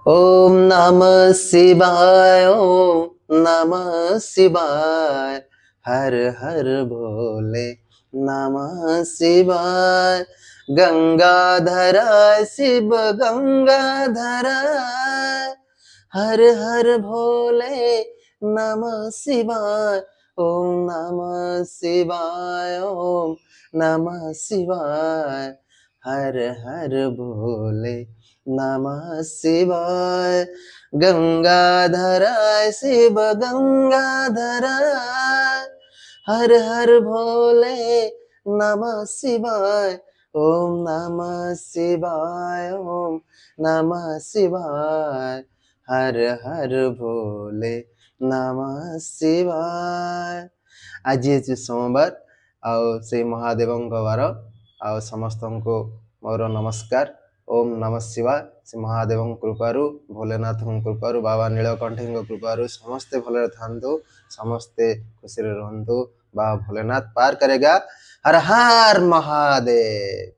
ओम नमः शिवाय ओम नमः शिवाय हर हर भोले नमः शिवाय गंगाधराय शिव गंगाधराय हर हर भोले नमः शिवाय ओम नमः शिवाय ओम नमः शिवाय हर हर भोले नमः शिवाय गंगाधराय शिव गंगाधराय हर हर भोले नमः शिवाय ओम नमः शिवाय ओम नमः शिवाय हर हर भोले नमः शिवाय। आज हे सोमवार आउ से महादेव ବାର आउ समस्त को मोर नमस्कार। ओम नमः शिवाय। से महादेव कृपारू भोलेनाथ कृपारू बाबा नीलकंठी कृपारू समस्ते भले था समस्ते खुशी रहतु बाबा भोलेनाथ पार करेगा। हर हर महादेव।